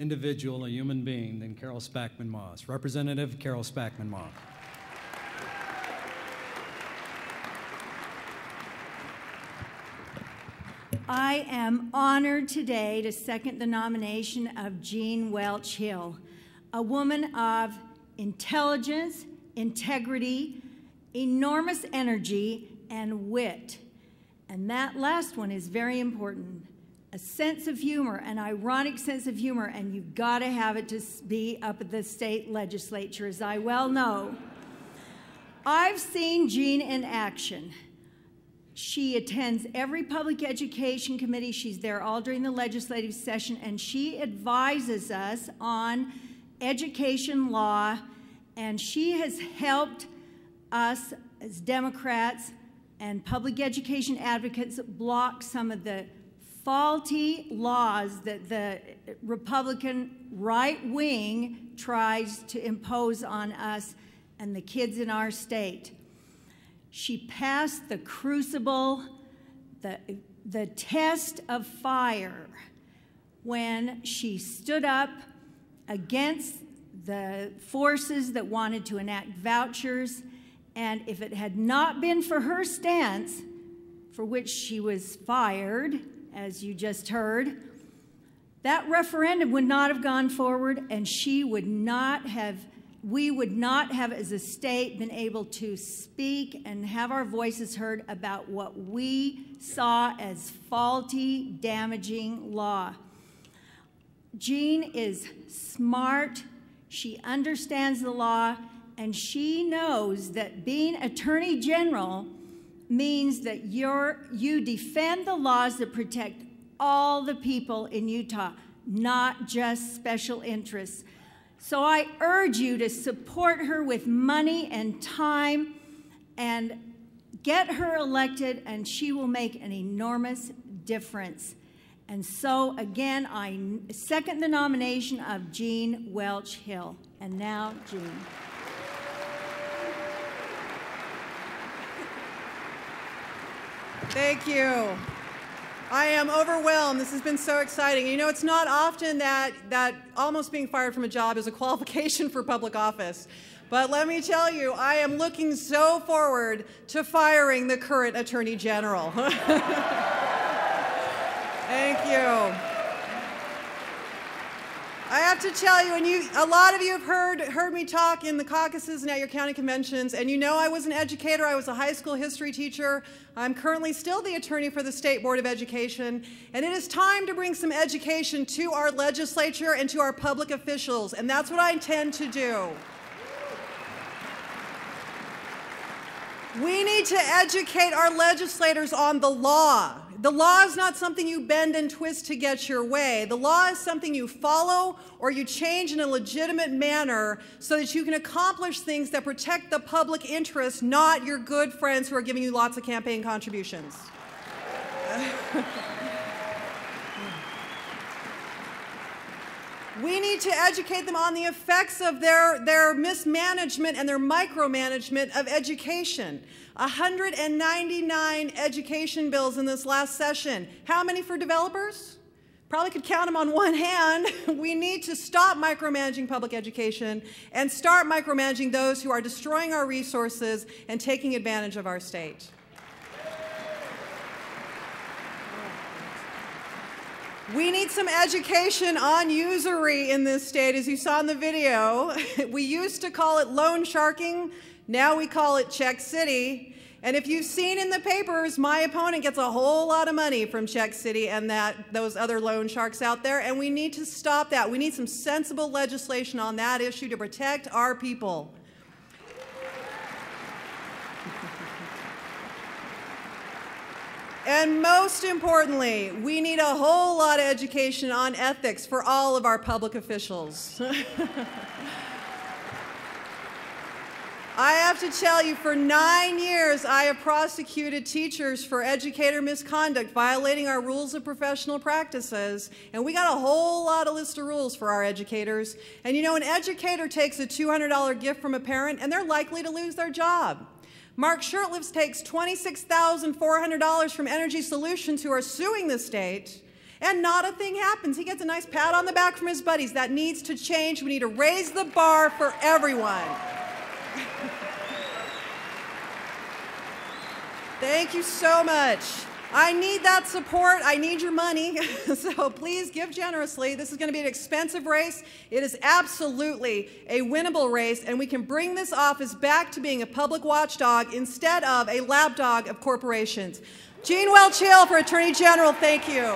individual, a human being, than Carol Spackman Moss. Representative Carol Spackman Moss. I am honored today to second the nomination of Jean Welch Hill, a woman of intelligence, integrity, enormous energy, and wit. And that last one is very important. A sense of humor, an ironic sense of humor, and you've got to have it to be up at the state legislature, as I well know. I've seen Jean in action. She attends every public education committee. She's there all during the legislative session, and she advises us on education law, and she has helped us as Democrats and public education advocates block some of the faulty laws that the Republican right wing tries to impose on us and the kids in our state. She passed the crucible, the test of fire, when she stood up against the forces that wanted to enact vouchers. And if it had not been for her stance, for which she was fired, as you just heard, that referendum would not have gone forward, and we would not have, as a state, been able to speak and have our voices heard about what we saw as faulty, damaging law. Jean is smart, she understands the law, and she knows that being Attorney General means that you defend the laws that protect all the people in Utah, not just special interests. So I urge you to support her with money and time and get her elected, and she will make an enormous difference. And so, again, I second the nomination of Jean Welch Hill. And now, Jean. Thank you. I am overwhelmed. This has been so exciting. You know, it's not often that almost being fired from a job is a qualification for public office. But let me tell you, I am looking so forward to firing the current Attorney General. Thank you. I have to tell you, and a lot of you have heard me talk in the caucuses and at your county conventions, and you know I was an educator. I was a high school history teacher. I'm currently still the attorney for the State Board of Education, and it is time to bring some education to our legislature and to our public officials, and that's what I intend to do. We need to educate our legislators on the law. The law is not something you bend and twist to get your way. The law is something you follow or you change in a legitimate manner so that you can accomplish things that protect the public interest, not your good friends who are giving you lots of campaign contributions. We need to educate them on the effects of their mismanagement and their micromanagement of education. 199 education bills in this last session. How many for developers? Probably could count them on one hand. We need to stop micromanaging public education and start micromanaging those who are destroying our resources and taking advantage of our state. We need some education on usury in this state, as you saw in the video. We used to call it loan sharking. Now we call it Check City. And if you've seen in the papers, my opponent gets a whole lot of money from Check City and those other loan sharks out there, and we need to stop that. We need some sensible legislation on that issue to protect our people. And most importantly, we need a whole lot of education on ethics for all of our public officials. I have to tell you, for 9 years, I have prosecuted teachers for educator misconduct, violating our rules of professional practices, and we got a whole lot of list of rules for our educators. And you know, an educator takes a $200 gift from a parent, and they're likely to lose their job. Mark Shurtleff takes $26,400 from Energy Solutions, who are suing the state, And not a thing happens. He gets a nice pat on the back from his buddies. That needs to change. We need to raise the bar for everyone. Thank you so much. I need that support. I need your money. So please give generously. This is going to be an expensive race. It is absolutely a winnable race, and we can bring this office back to being a public watchdog instead of a lapdog of corporations. Jean Welch Hill for Attorney General, thank you.